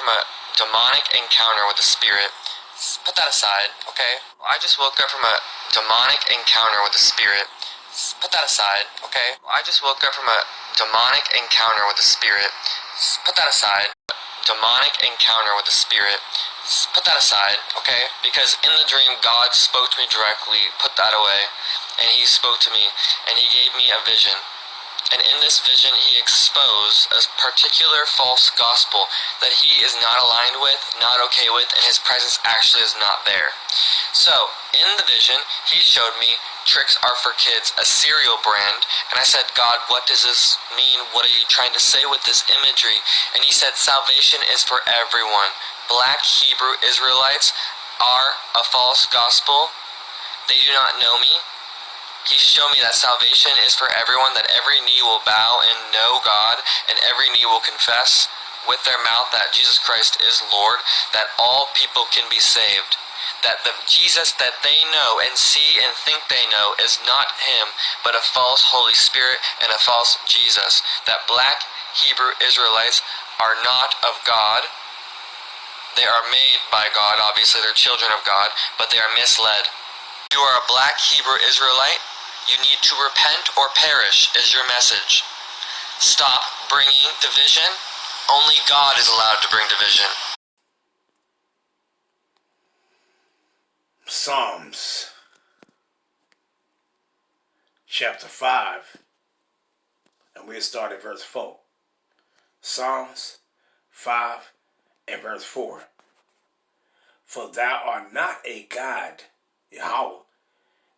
from a demonic encounter with the spirit. Put that aside, okay? I just woke up from a demonic encounter with the spirit. Put that aside, okay? I just woke up from a demonic encounter with the spirit. Put that aside. Demonic encounter with the spirit. Put that aside, okay? Because in the dream, God spoke to me directly. Put that away. And he spoke to me, and he gave me a vision. And in this vision, he exposed a particular false gospel that he is not aligned with, not okay with, and his presence actually is not there. So, in the vision, he showed me Tricks Are for Kids, a cereal brand, and I said, God, what does this mean? What are you trying to say with this imagery? And he said, salvation is for everyone. Black Hebrew Israelites are a false gospel. They do not know me. He showed me that salvation is for everyone, that every knee will bow and know God, and every knee will confess with their mouth that Jesus Christ is Lord, that all people can be saved, that the Jesus that they know and see and think they know is not him, but a false Holy Spirit and a false Jesus, that black Hebrew Israelites are not of God. They are made by God, obviously they're children of God, but they are misled. You are a black Hebrew Israelite. You need to repent or perish is your message. Stop bringing division. Only God is allowed to bring division. Psalms chapter 5, and we'll start at verse 4. Psalms 5 and verse 4. For thou art not a God, Yahweh,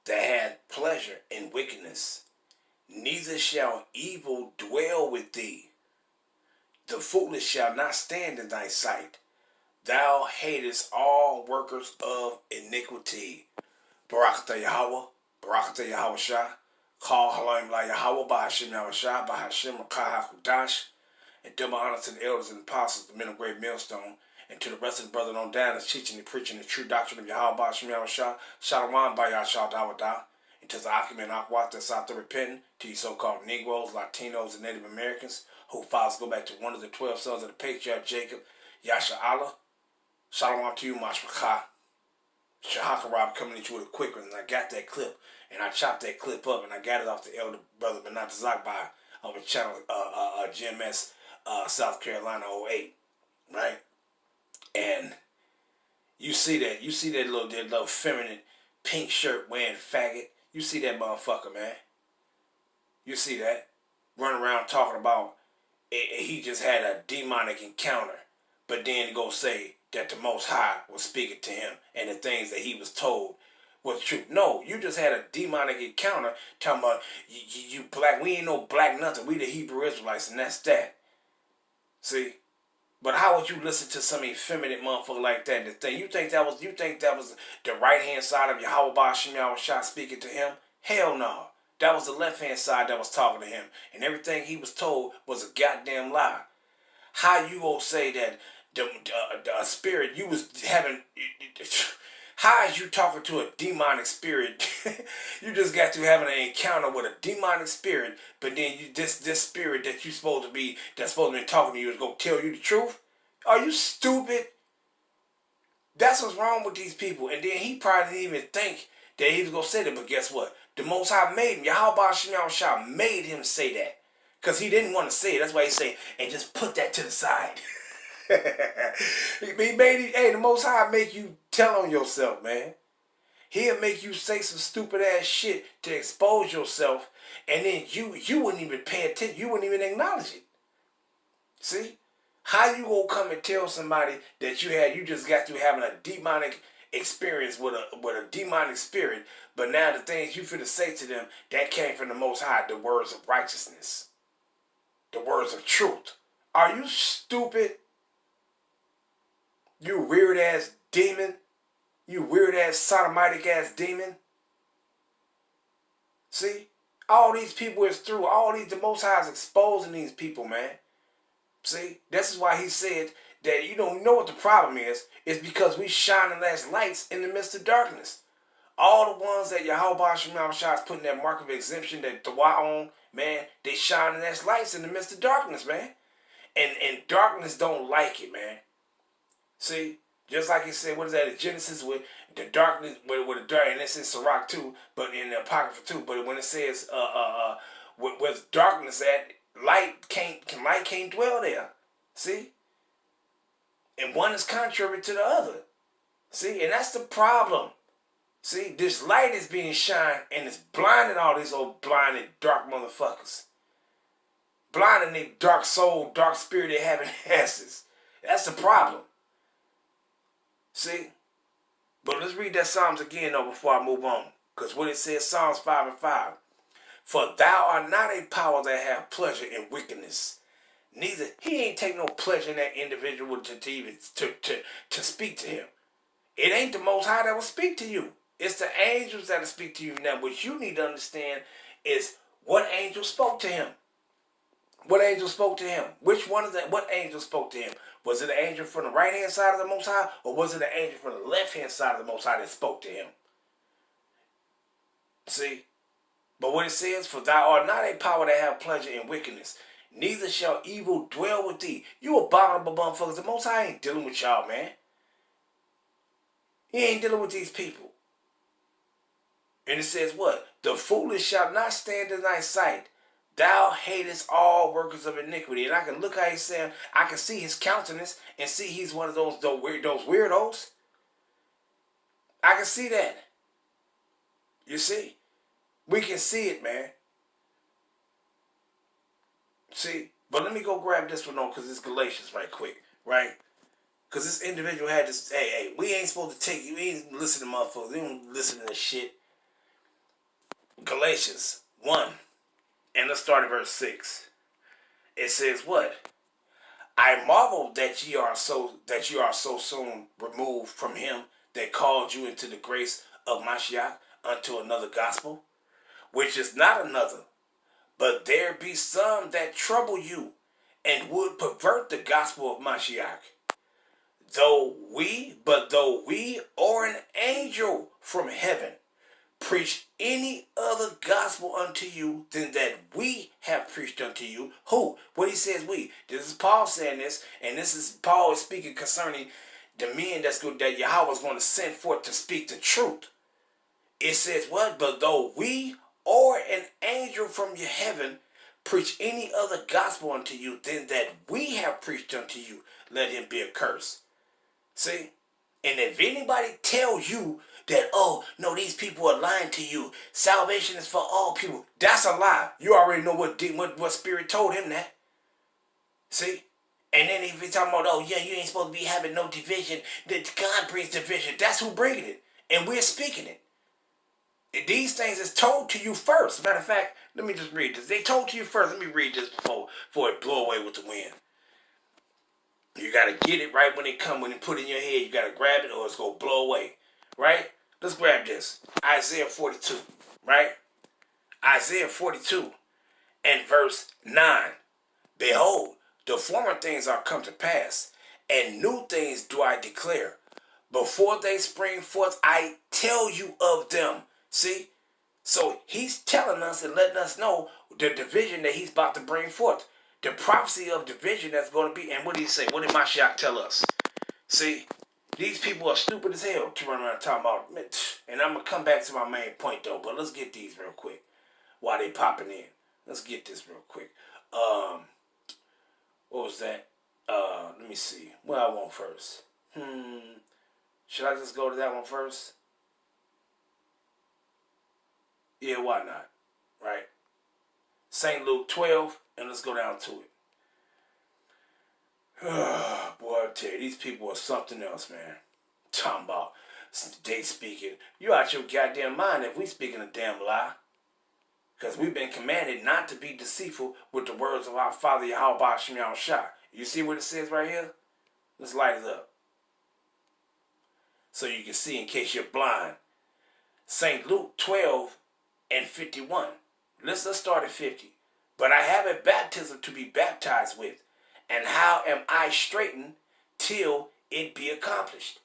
that hath pleasure in wickedness, neither shall evil dwell with thee. The foolish shall not stand in thy sight. Thou hatest all workers of iniquity. Barakatah Yahweh, Barakatah Yahweh Shah, Call Halim La Yahweh, by Hashem Yahweh Shah, by Hashem Rakah HaKudash, and double honor to the elders and apostles, the men of great millstone, and to the rest of the brethren on down that's teaching and preaching the true doctrine of Yahweh, by Hashem Yahweh Shah, Shalom by Yahshua Dawadah, and to the Akim and Akwat that's out there repenting, to you so-called Negroes, Latinos, and Native Americans, who fathers go back to one of the 12 sons of the patriarch Jacob, Yasha Allah. Shalom to you, Mashmachah. Shahakarab coming at you with a quick one, and I got that clip, and I chopped that clip up, and I got it off the elder brother Benat Zakbai of the channel GMS South Carolina 08, right? And you see that little feminine pink shirt wearing faggot. You see that motherfucker, man. You see that running around talking about he just had a demonic encounter, but then go say that the Most High was speaking to him and the things that he was told was true. No, you just had a demonic encounter talking about you black. We ain't no black nothing. We the Hebrew Israelites, and that's that. See? But how would you listen to some effeminate motherfucker like that? The thing you think that was the right hand side of Yahweh Ba'ashim Yahweh Shah speaking to him? Hell no. That was the left hand side that was talking to him, and everything he was told was a goddamn lie. How you gonna say that the spirit you was having? How is you talking to a demonic spirit? You just got to having an encounter with a demonic spirit, but then this spirit that you supposed to be talking to you is gonna tell you the truth? Are you stupid? That's what's wrong with these people. And then he probably didn't even think that he was gonna say that. But guess what? The Most High made him. Yahweh Ba'ashim Yahweh Shah made him say that because he didn't want to say it. That's why he said, and just put that to the side. He made it. Hey, the Most High make you tell on yourself, man. He'll make you say some stupid ass shit to expose yourself, and then you wouldn't even pay attention. You wouldn't even acknowledge it. See, how you gonna come and tell somebody that you just got through having a demonic experience with a demonic spirit, but now the things you finna say to them that came from the Most High, the words of righteousness, the words of truth. Are you stupid? You weird ass demon. You weird ass sodomitic ass demon. See? All these people is through. The Most High is exposing these people, man. See? This is why he said that you don't know what the problem is. It's because we shining as lights in the midst of darkness. All the ones that Yahweh Ba'ashim Yahweh Shah is putting that mark of exemption, that Dawah on, man, they shining as lights in the midst of darkness, man. And darkness don't like it, man. See, just like he said, what is that in Genesis with the darkness, with the dark, and it's in Sirach too, but in the Apocrypha too. But when it says, with darkness at, light can't dwell there. See, and one is contrary to the other. See, and that's the problem. See, this light is being shined and it's blinding all these old blinded dark motherfuckers. Blinding their dark soul, dark spirit they have in asses. That's the problem. See? But let's read that Psalms again though before I move on. Because what it says, Psalms 5 and 5. For thou art not a power that have pleasure in wickedness. Neither, he ain't take no pleasure in that individual to speak to him. It ain't the Most High that will speak to you. It's the angels that will speak to you. Now, what you need to understand is what angel spoke to him. What angel spoke to him? Which one of them? What angel spoke to him? Was it an angel from the right-hand side of the Most High, or was it an angel from the left-hand side of the Most High that spoke to him? See? But what it says, for thou art not a power that have pleasure in wickedness, neither shall evil dwell with thee. You abominable motherfuckers. The Most High ain't dealing with y'all, man. He ain't dealing with these people. And it says what? The foolish shall not stand in thy sight. Thou hatest all workers of iniquity. And I can look how he's saying, I can see his countenance and see he's one of those weirdos. I can see that. You see? We can see it, man. See? But let me go grab this one on because it's Galatians right quick. Right? Because this individual had this, hey, we ain't supposed to take you. We ain't listen to motherfuckers. We don't listen to this shit. Galatians 1. And let's start at verse 6. It says what? I marvel that ye are so soon removed from him that called you into the grace of Mashiach unto another gospel, which is not another, but there be some that trouble you and would pervert the gospel of Mashiach. Though we or an angel from heaven preach any other gospel unto you than that we have preached unto you. Who? What he says we. This is Paul saying this, and this is Paul is speaking concerning the men that Yahweh is going to send forth to speak the truth. It says what? But though we or an angel from your heaven preach any other gospel unto you than that we have preached unto you, let him be accursed. See? And if anybody tell you that, oh, no, these people are lying to you, salvation is for all people, that's a lie. You already know what spirit told him that. See? And then if he's talking about, oh, yeah, you ain't supposed to be having no division, that God brings division. That's who bringing it. And we're speaking it. And these things is told to you first. Matter of fact, let me just read this. They told to you first. Let me read this before it blow away with the wind. You got to get it right when it come, when it put in your head. You got to grab it or it's going to blow away. Right? Let's grab this. Isaiah 42. Right? Isaiah 42 and verse 9. Behold, the former things are come to pass, and new things do I declare. Before they spring forth, I tell you of them. See? So he's telling us and letting us know the division that he's about to bring forth. The prophecy of division that's going to be. And what did he say? What did Mashiach tell us? See? These people are stupid as hell to run around talking about. And I'm going to come back to my main point though. But let's get these real quick. While they popping in. Let's get this real quick. What was that? Let me see. What I want first. Should I just go to that one first? Yeah, why not? Right? St. Luke 12, and let's go down to it. Boy, I tell you, these people are something else, man. Talking about they speaking. You out your goddamn mind if we speaking a damn lie. Because we've been commanded not to be deceitful with the words of our Father Yahweh Shem Yahushua. You see what it says right here? Let's light it up. So you can see in case you're blind. St. Luke 12 and 51. Let's start at 50. But I have a baptism to be baptized with, and how am I straitened till it be accomplished?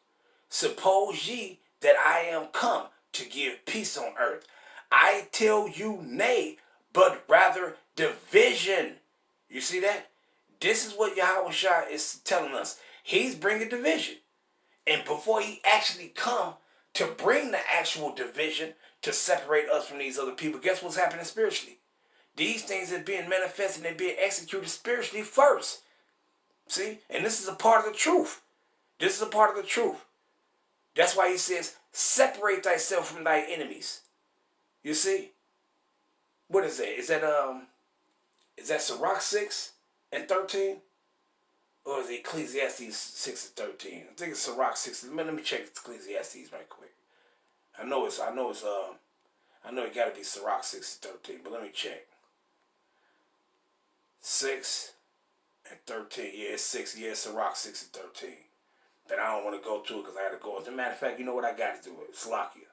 Suppose ye that I am come to give peace on earth. I tell you nay, but rather division. You see that? This is what Yahweh Shah is telling us. He's bringing division. And before he actually come to bring the actual division to separate us from these other people, guess what's happening spiritually? These things are being manifested and being executed spiritually first. See? And this is a part of the truth. This is a part of the truth. That's why he says, separate thyself from thy enemies. You see? What is that? Is that Sirach 6 and 13? Or is it Ecclesiastes 6 and 13? I think it's Sirach 6. Let me check Ecclesiastes right quick. I know it gotta be Sirach 6 and 13, but let me check. 6 and 13. Yeah, it's 6. Yeah, it's Sirach 6 and 13. That I don't want to go to it because I had to go. As a matter of fact, you know what I got to do it? Slakia.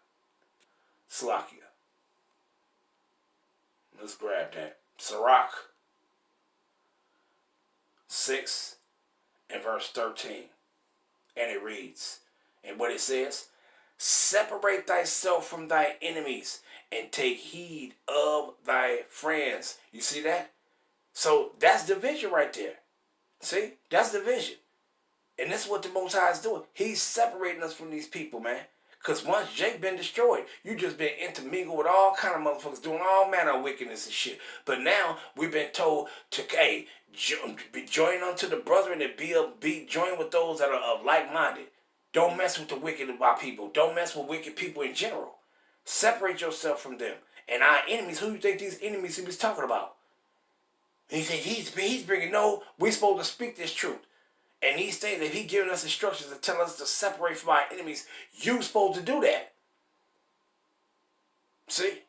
Let's grab that. Sirach 6 and verse 13. And it reads, and what it says, separate thyself from thy enemies and take heed of thy friends. You see that? So that's division right there. See? That's division. And that's what the Most High is doing. He's separating us from these people, man. Because once Jake been destroyed, you just been intermingled with all kind of motherfuckers doing all manner of wickedness and shit. But now we've been told to, hey, be joined unto the brethren and be joined with those that are of like-minded. Don't mess with the wicked about people. Don't mess with wicked people in general. Separate yourself from them. And our enemies, who you think these enemies he was talking about? He said he's bringing, no, we're supposed to speak this truth. And these things, if he giving us instructions to tell us to separate from our enemies, you supposed to do that. See?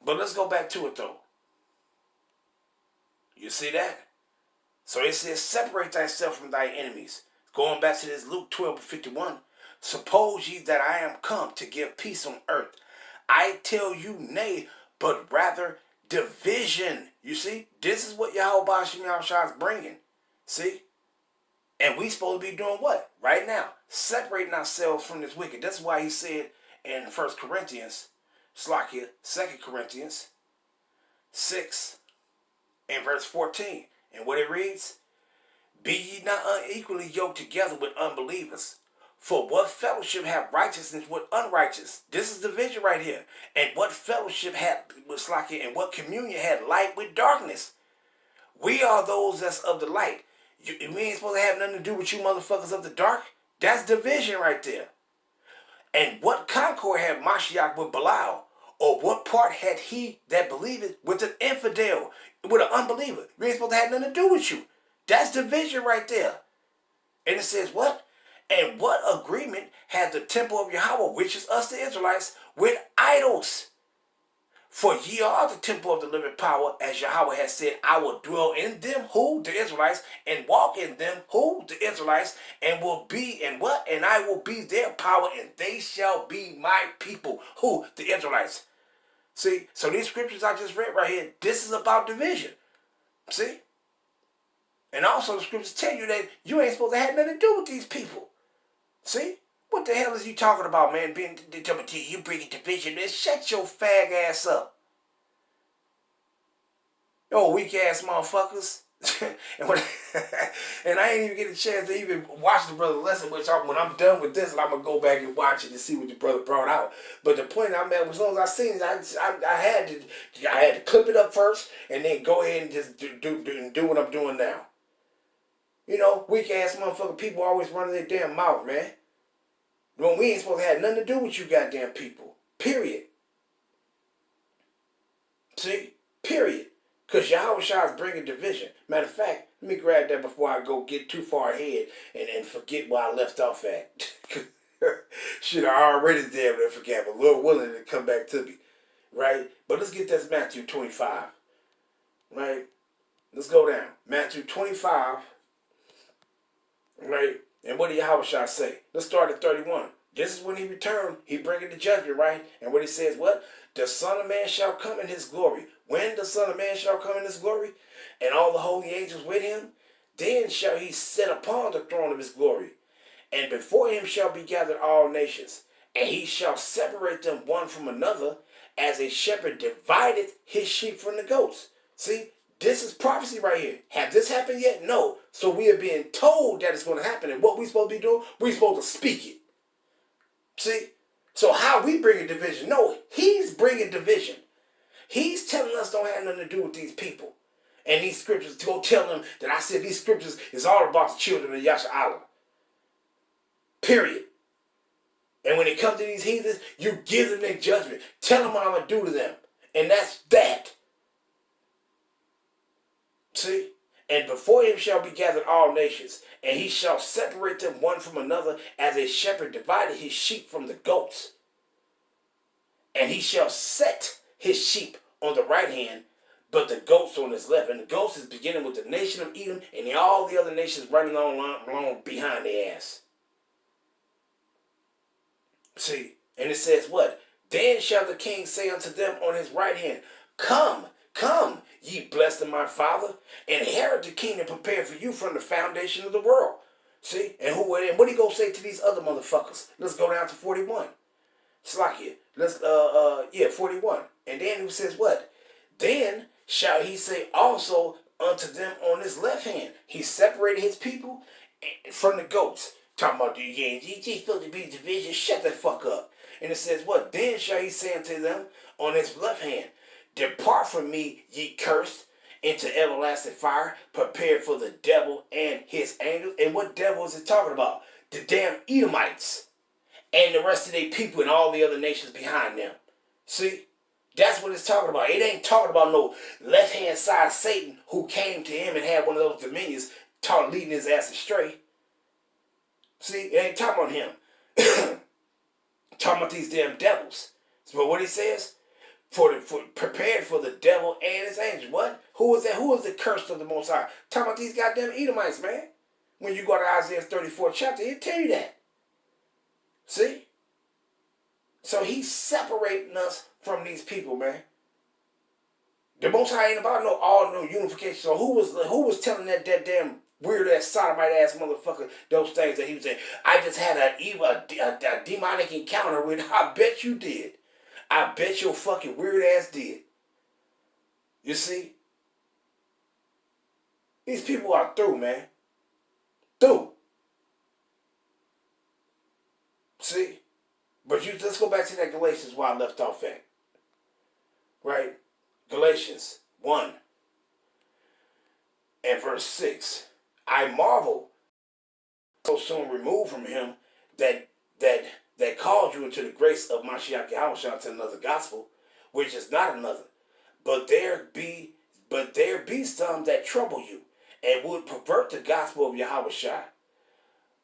But let's go back to it though. You see that? So it says, separate thyself from thy enemies. Going back to this Luke 12:51. Suppose ye that I am come to give peace on earth. I tell you nay, but rather division. You see? This is what Yahweh Shem Yahushua is bringing. See? And we supposed to be doing what? Right now. Separating ourselves from this wicked. That's why he said in 1 Corinthians, 2 Corinthians 6 and verse 14. And what it reads, be ye not unequally yoked together with unbelievers. For what fellowship have righteousness with unrighteous? This is division right here. And what fellowship had with Slakia, and what communion had light with darkness? We are those that's of the light. We ain't supposed to have nothing to do with you motherfuckers of the dark. That's division right there. And what concord had Mashiach with Belial? Or what part had he that believeth with an infidel, with an unbeliever? We ain't supposed to have nothing to do with you. That's division right there. And it says what? And what agreement had the temple of Yahweh, which is us the Israelites, with idols? For ye are the temple of the living power, as Yahweh has said, I will dwell in them, who? The Israelites, and walk in them, who? The Israelites, and will be, and what? And I will be their power, and they shall be my people, who? The Israelites. See? So these scriptures I just read right here, this is about division. See? And also the scriptures tell you that you ain't supposed to have nothing to do with these people. See? What the hell is you talking about, man? You bringing division. Man, shut your fag ass up. Yo, weak ass motherfuckers. and I ain't even get a chance to even watch the brother lesson, which when I'm done with this, I'm going to go back and watch it and see what the brother brought out. But the point I'm at, as long as I seen it, I had to clip it up first and then go ahead and just do what I'm doing now. You know, weak ass motherfucker people always running their damn mouth, man. When we ain't supposed to have nothing to do with you goddamn people. Period. See? Period. Because Yahweh Shah is bringing division. Matter of fact, let me grab that before I go get too far ahead and forget where I left off at. Shit, I already damn near forgot, but Lord willing to come back to me. Right? But let's get this Matthew 25. Right? Let's go down. Matthew 25. Right? And what did Yahweh Shah say? Let's start at 31. This is when he returned. He bringing the judgment, right? And what he says, what? The Son of Man shall come in his glory. When the Son of Man shall come in his glory, and all the holy angels with him, then shall he sit upon the throne of his glory. And before him shall be gathered all nations. And he shall separate them one from another, as a shepherd divideth his sheep from the goats. See? This is prophecy right here. Have this happened yet? No. So we are being told that it's going to happen. And what we supposed to be doing? We're supposed to speak it. See? So how we bringing division? No, he's bringing division. He's telling us don't have nothing to do with these people. And these scriptures, to go tell them that I said these scriptures is all about the children of Yasha'Allah. Period. And when it comes to these heathens, you give them their judgment. Tell them what I'm going to do to them. And that's that. See? And before him shall be gathered all nations, and he shall separate them one from another, as a shepherd divided his sheep from the goats. And he shall set his sheep on the right hand, but the goats on his left. And the goats is beginning with the nation of Edom, and all the other nations running along behind their ass. See? And it says what? Then shall the king say unto them on his right hand, Come, come, ye blessed of my father, inherit the kingdom prepared for you from the foundation of the world. See? And what he gonna say to these other motherfuckers? Let's go down to 41. Slakia. 41. And then he says what? Then shall he say also unto them on his left hand. He separated his people from the goats. Talking about the you supposed to be division. Shut the fuck up. And it says what? Then shall he say unto them on his left hand, Depart from me, ye cursed, into everlasting fire, prepared for the devil and his angels. And what devil is it talking about? The damn Edomites. And the rest of their people and all the other nations behind them. See? That's what it's talking about. It ain't talking about no left-hand side Satan who came to him and had one of those dominions leading his ass astray. See? It ain't talking about him. Talking about these damn devils. But what he says? Prepared for the devil and his angels. What? Who is that? Who is the curse of the Most High? Talking about these goddamn Edomites, man. When you go to Isaiah 34th chapter, he'll tell you that. See? So he's separating us from these people, man. The Most High ain't about no unification. So who was telling that damn weird ass sodomite ass motherfucker those things that he was saying? I just had a demonic encounter with. I bet you did. I bet your fucking weird ass did. You see? These people are through, man. Through. See? But let's go back to that Galatians where I left off at. Right? Galatians 1 and verse 6. I marvel so soon removed from him that called you into the grace of Mashiach Yahushua to another gospel, which is not another. But there be some that trouble you, and would pervert the gospel of Yahushua.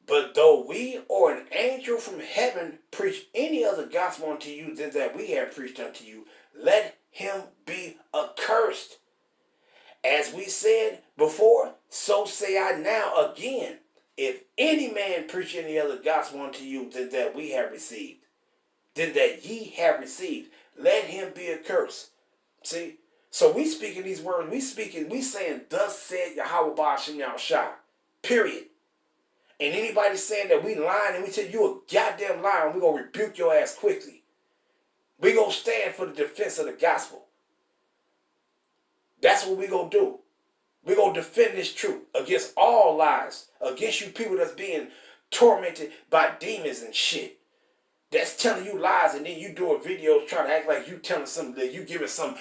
But though we or an angel from heaven preach any other gospel unto you than that we have preached unto you, let him be accursed. As we said before, so say I now again. If any man preach any other gospel unto you than that we have received, than that ye have received, let him be accursed. See? So we speaking these words, we saying, thus said Yahweh Ba'ashem Yahushua. Period. And anybody saying that we lying and we tell you a goddamn liar, we're going to rebuke your ass quickly. We're going to stand for the defense of the gospel. That's what we're going to do. We're going to defend this truth against all lies. Against you people that's being tormented by demons and shit. That's telling you lies, and then you doing videos trying to act like you telling something, that you giving some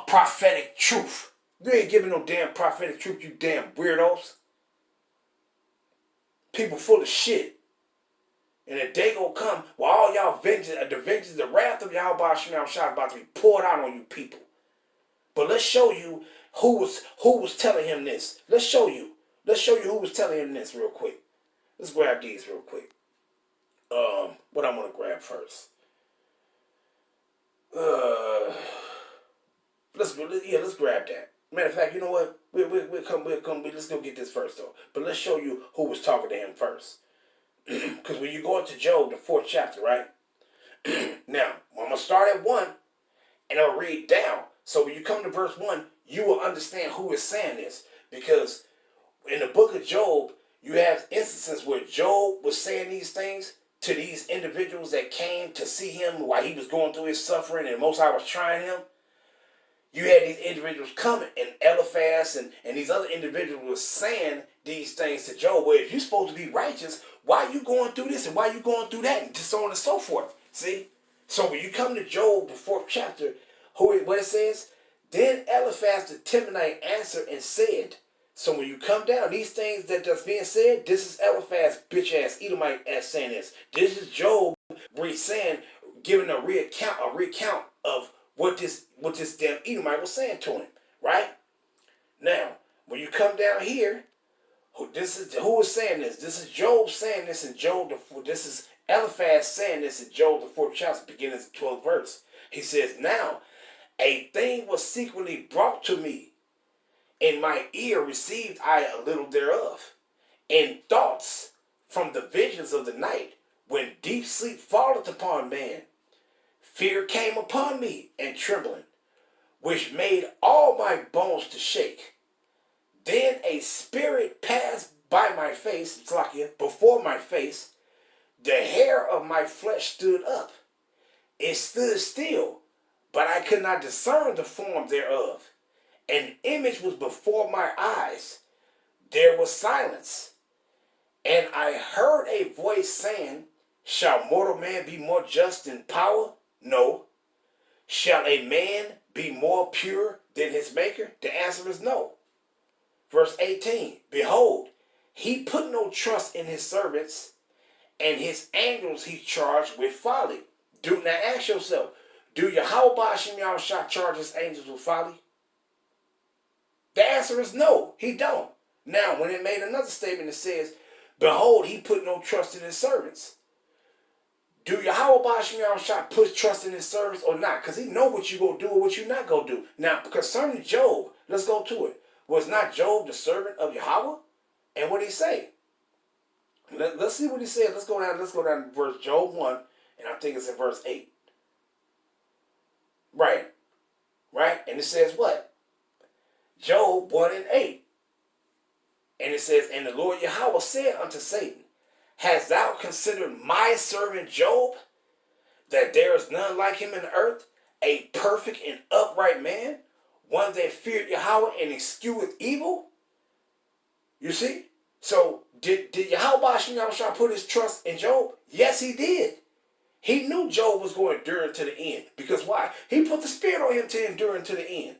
prophetic truth. You ain't giving no damn prophetic truth, you damn weirdos. People full of shit. And the day gonna come where all y'all the wrath of Yahweh Ba'ashem is about to be poured out on you people. But let's show you who was telling him this. Let's show you who was telling him this real quick. Let's grab these real quick. What I'm gonna grab first. Let's grab that. Matter of fact, you know what? We'll come. Let's go get this first though. But let's show you who was talking to him first. Because when you go into Job, the 4th chapter, right? Now, I'm gonna start at 1, and I'll read down. So when you come to verse 1, you will understand who is saying this. Because in the book of Job, you have instances where Job was saying these things to these individuals that came to see him while he was going through his suffering and Most High was trying him. you had these individuals coming, and Eliphaz and these other individuals were saying these things to Job. Well, if you're supposed to be righteous, why are you going through this and why are you going through that, and so on and so forth? See? So when you come to Job, the 4th chapter, what it says, then Eliphaz the Temanite answered and said. So when you come down, these things that's being said, this is Eliphaz, bitch ass Edomite ass saying this. This is Job where he's saying, giving a recount of what this damn Edomite was saying to him, right? Now, when you come down here, who is saying this? This is Job saying this in Job. This is Eliphaz saying this in Job the 4th chapter, beginning of the 12th verse. He says, now a thing was secretly brought to me, in my ear received I a little thereof, in thoughts from the visions of the night, when deep sleep falleth upon man. Fear came upon me, and trembling, which made all my bones to shake. Then a spirit passed by my face, before my face. The hair of my flesh stood up. It stood still, but I could not discern the form thereof. An image was before my eyes. There was silence. And I heard a voice saying, shall mortal man be more just in power? No. Shall a man be more pure than his maker? The answer is no. Verse 18, behold, he put no trust in his servants, and his angels he charged with folly. Now ask yourself, do Yahweh Ba'ashem Yahushua charge his angels with folly? The answer is no, he don't. Now, when it made another statement that says, behold, he put no trust in his servants. Do Yahweh Ba'ashem Yahushua put trust in his servants or not? Because he know what you going to do or what you not going to do. Now, concerning Job, let's go to it. Was not Job the servant of Yahweh? And what did he say? Let's see what he said. Let's go down to verse Job 1, and I think it's in verse 8. Right. And it says what? Job 1 and 8. And it says, and the Lord Yahweh said unto Satan, hast thou considered my servant Job, that there is none like him in the earth, a perfect and upright man, one that feared Yahweh and escheweth evil? You see? So did Yahweh Ba'ashem Yahushua put his trust in Job? Yes, he did. He knew Job was going to endure to the end. Because why? He put the spirit on him to endure to the end.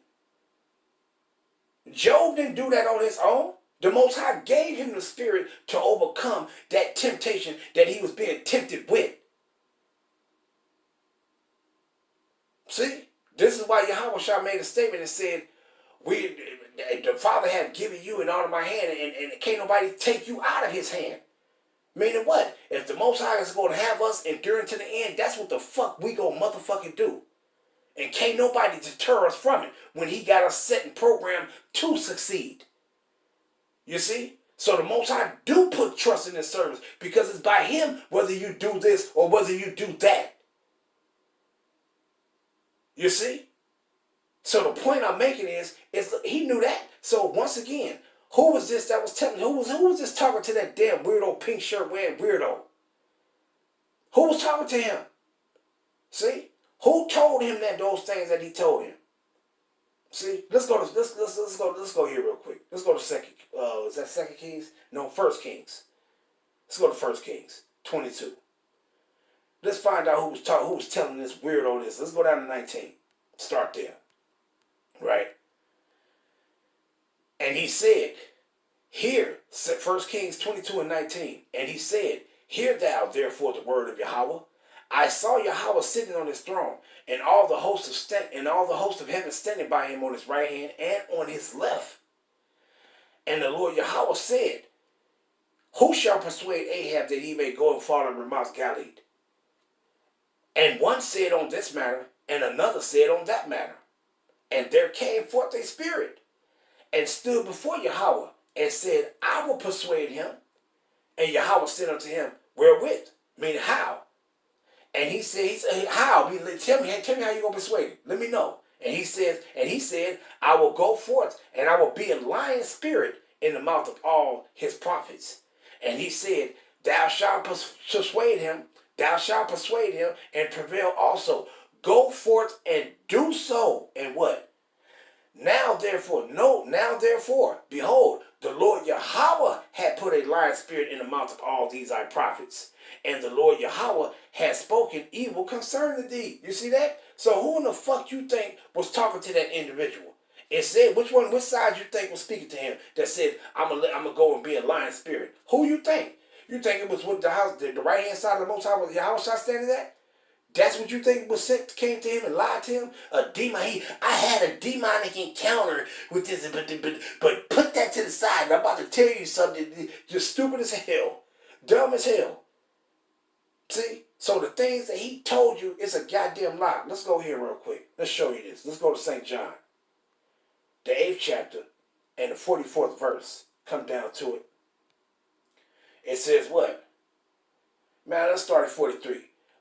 Job didn't do that on his own. The Most High gave him the spirit to overcome that temptation that he was being tempted with. See? This is why Yahweh Shah made a statement and said, the Father have given you in all of my hand, and can't nobody take you out of his hand. Meaning what? If the Most High is going to have us enduring to the end, that's what the fuck we gonna motherfucking do. And can't nobody deter us from it when he got us set and programmed to succeed. You see? So the Most High do put trust in his servants because it's by him whether you do this or whether you do that. You see? So the point I'm making is he knew that. So once again, who was this that was telling, who was this talking to that damn weirdo pink shirt wearing weirdo? Who was talking to him? See? Who told him that those things that he told him? See? Let's go here real quick. Let's go to is that 2 Kings? No, 1 Kings. Let's go to 1 Kings 22. Let's find out who was telling this weirdo this. Let's go down to 19. Start there. Right? And he said, hear, 1 Kings 22 and 19. And he said, hear thou therefore the word of Yahweh. I saw Yahweh sitting on his throne, and all the hosts of heaven standing by him on his right hand and on his left. And the Lord Yahweh said, who shall persuade Ahab that he may go and fall in Ramoth Gilead? And one said on this matter, and another said on that matter. And there came forth a spirit, and stood before Yahweh, and said, I will persuade him. And Yahweh said unto him, wherewith? Meaning how? And he said, how? Tell me how you gonna persuade him. Let me know. And he said, I will go forth, and I will be a lion spirit in the mouth of all his prophets. And he said, thou shalt persuade him, and prevail also. Go forth and do so. And what? Now therefore, behold, the Lord Yahweh had put a lying spirit in the mouth of all these thy prophets. And the Lord Yahweh had spoken evil concerning thee. You see that? So who in the fuck you think was talking to that individual? It said, which side you think was speaking to him that said, I'm gonna go and be a lying spirit? Who you think? You think it was with the right hand side of the Most High was Yahweh standing there? That's what you think was sent, came to him and lied to him? A demon. I had a demonic encounter with this, but put that to the side. I'm about to tell you something. You're stupid as hell, dumb as hell. See? So the things that he told you is a goddamn lie. Let's go here real quick. Let's show you this. Let's go to St. John, the 8th chapter and the 44th verse. Come down to it. It says what? Man, let's start at 43.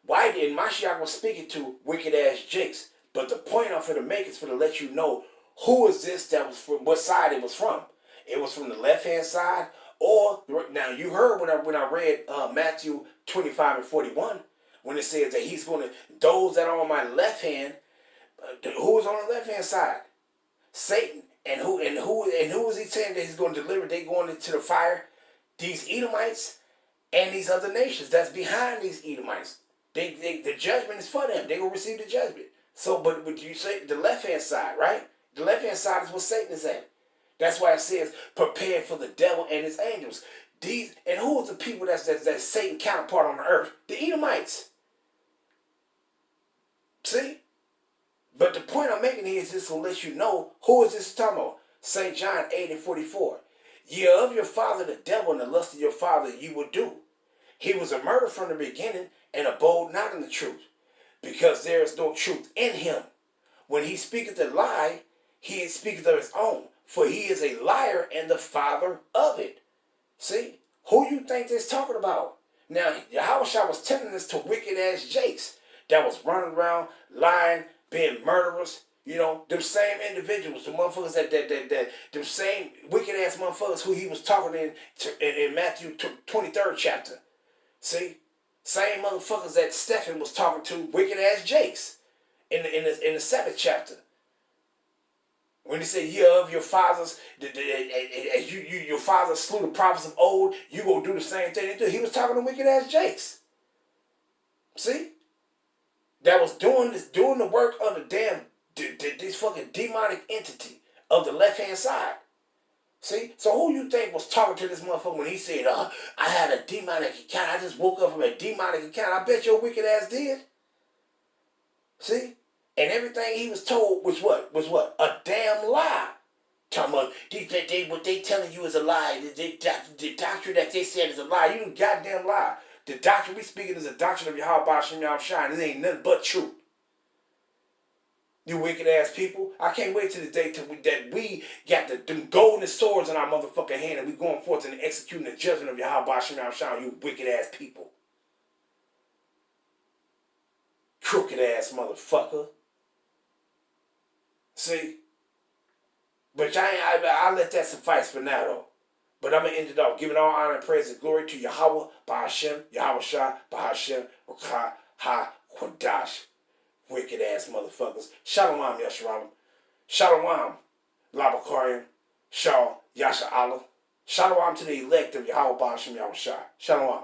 Why did Mashiach was speaking to wicked ass Jakes? But the point I'm finna make is for to let you know who is this that was from, what side it was from. It was from the left hand side, or now you heard when I read Matthew 25 and 41 when it says that he's going to those that are on my left hand. Who is on the left hand side? Satan. And who is he saying that he's going to deliver? They going into the fire. These Edomites and these other nations that's behind these Edomites. The judgment is for them. They're going to receive the judgment. So, but you say the left-hand side, right? The left-hand side is what Satan is at. That's why it says, prepare for the devil and his angels. And who is the people that's Satan counterpart on the earth? The Edomites. See? But the point I'm making here is this will let you know who is this talking about. St. John 8 and 44. Ye are of your father the devil, and the lust of your father you will do. He was a murderer from the beginning, and abode not in the truth, because there is no truth in him. When he speaketh a lie, he speaketh of his own, for he is a liar and the father of it. See? Who you think this talking about? Now, Yahushua was telling this to wicked ass Jakes that was running around, lying, being murderers. You know, them same individuals, the motherfuckers them same wicked ass motherfuckers who he was talking in Matthew 23rd chapter. See? Same motherfuckers that Stephen was talking to, wicked ass Jakes, in the 7th chapter. When he said, "Ye of your fathers, as your fathers slew the prophets of old, you gonna do the same thing." He was talking to wicked ass Jakes. See, that was doing the work of the damn this fucking demonic entity of the left hand side. See? So who you think was talking to this motherfucker when he said, I had a demonic encounter. I just woke up from a demonic encounter. I bet your wicked ass did. See? And everything he was told was what? A damn lie. Talking about, what they telling you is a lie. The doctrine that they said is a lie. You a goddamn lie. The doctrine we speaking is a doctrine of Yahweh Ba'ashem Yahweh Shai. It ain't nothing but truth. You wicked ass people. I can't wait till the day that we got them golden swords in our motherfucking hand and we going forth and executing the judgment of Yahweh Ba'ashem Yahweh Shai. You wicked ass people. Crooked ass motherfucker. See? But I'll let that suffice for now though. But I'm going to end it off giving all honor and praise and glory to Yahweh Ba'ashem Yahweh Shai Ba'ashem Rakah Ha Kodash. Wicked ass motherfuckers. Shalom Yasharam. Shalom Labakarian. Shah Yasha Allah. Shalom to the elect of Yahweh Ba'ashem Yahweh Shai. Shalom.